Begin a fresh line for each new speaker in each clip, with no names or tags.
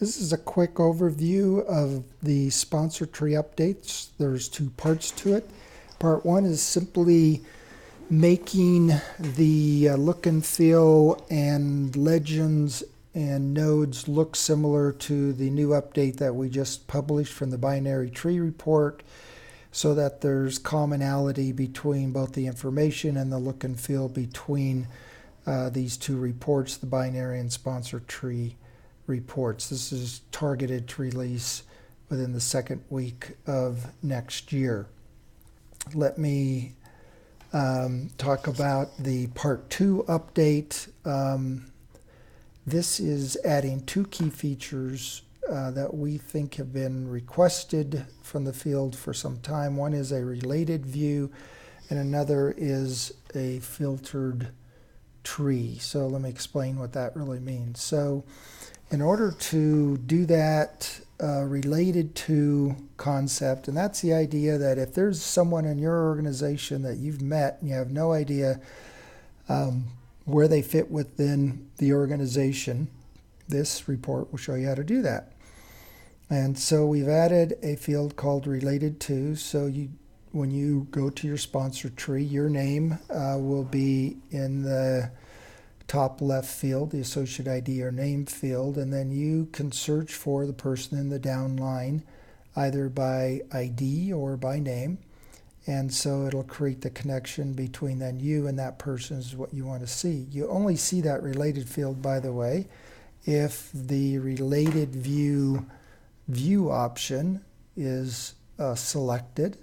This is a quick overview of the sponsor tree updates. There's two parts to it. Part one is simply making the look and feel and legends and nodes look similar to the new update that we just published from the binary tree report, so that there's commonality between both the information and the look and feel between these two reports, the binary and sponsor tree reports. This is targeted to release within the second week of next year. Let me talk about the part two update. This is adding two key features that we think have been requested from the field for some time. One is a related view, and another is a filtered tree. So let me explain what that really means. So in order to do that related to concept, and that's the idea that if there's someone in your organization that you've met and you have no idea where they fit within the organization, this report will show you how to do that. And so we've added a field called related to. So when you go to your sponsor tree, your name will be in the top left field, the associate ID or name field, and then you can search for the person in the down line either by ID or by name. And so it'll create the connection between then you and that person is what you want to see. You only see that related field, by the way, if the related view option is selected.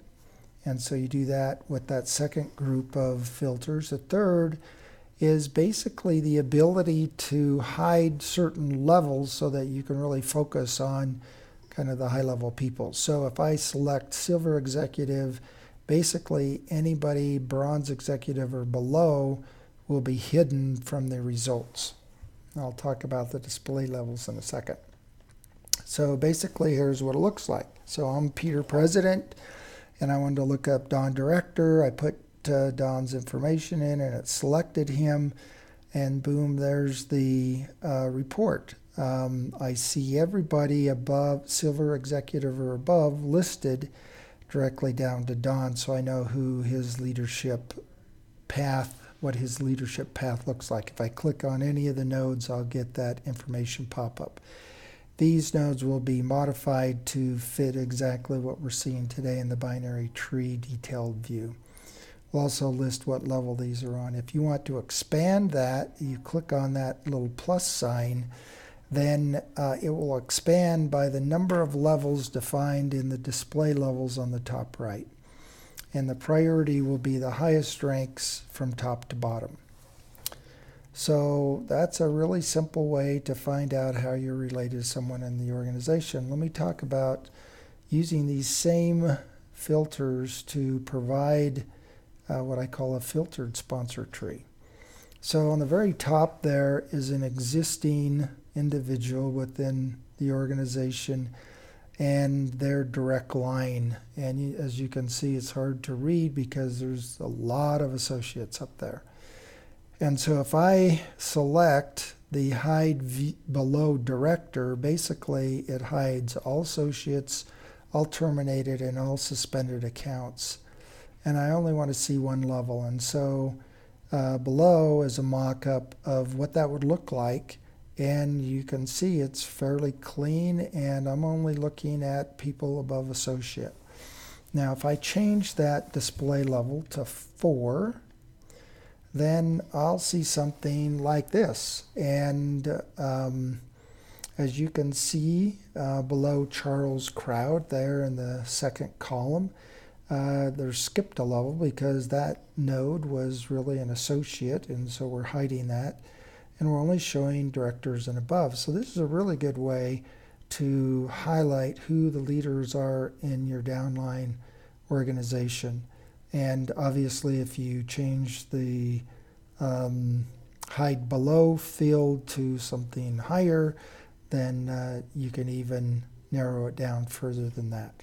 And so you do that with that second group of filters. The third is basically the ability to hide certain levels so that you can really focus on kind of the high level people. So if I select silver executive, basically anybody bronze executive or below will be hidden from the results. I'll talk about the display levels in a second. So basically here's what it looks like. So I'm Peter President, and I wanted to look up Don Director. I put Don's information in and it selected him, and boom, there's the report. I see everybody above silver executive or above listed directly down to Don, so I know who his leadership path, what his leadership path looks like. If I click on any of the nodes, I'll get that information pop up. These nodes will be modified to fit exactly what we're seeing today in the binary tree detailed view. We'll also list what level these are on. If you want to expand that, you click on that little plus sign, then it will expand by the number of levels defined in the display levels on the top right. And the priority will be the highest ranks from top to bottom. So that's a really simple way to find out how you're related to someone in the organization. Let me talk about using these same filters to provide what I call a filtered sponsor tree. So on the very top there is an existing individual within the organization and their direct line. And as you can see, it's hard to read because there's a lot of associates up there. And so if I select the hide below director, basically it hides all associates, all terminated, and all suspended accounts. And I only want to see one level. And so below is a mock-up of what that would look like. And you can see it's fairly clean, and I'm only looking at people above associate. Now, if I change that display level to 4, then I'll see something like this. And as you can see below Charles Crowd there in the second column, there's skipped a level because that node was really an associate, and so we're hiding that. And we're only showing directors and above. So this is a really good way to highlight who the leaders are in your downline organization. And obviously if you change the hide below field to something higher, then you can even narrow it down further than that.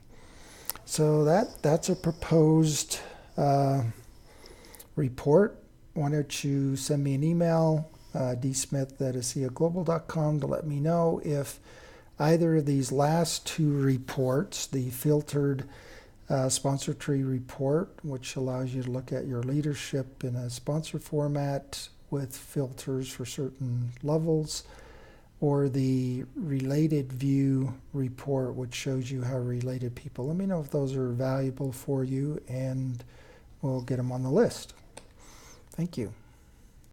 So that's a proposed report. Why don't you send me an email, dsmith@aseaglobal.com, to let me know if either of these last two reports, the filtered sponsor tree report, which allows you to look at your leadership in a sponsor format with filters for certain levels, or the related view report, which shows you how related people. Let me know if those are valuable for you, and we'll get them on the list. Thank you.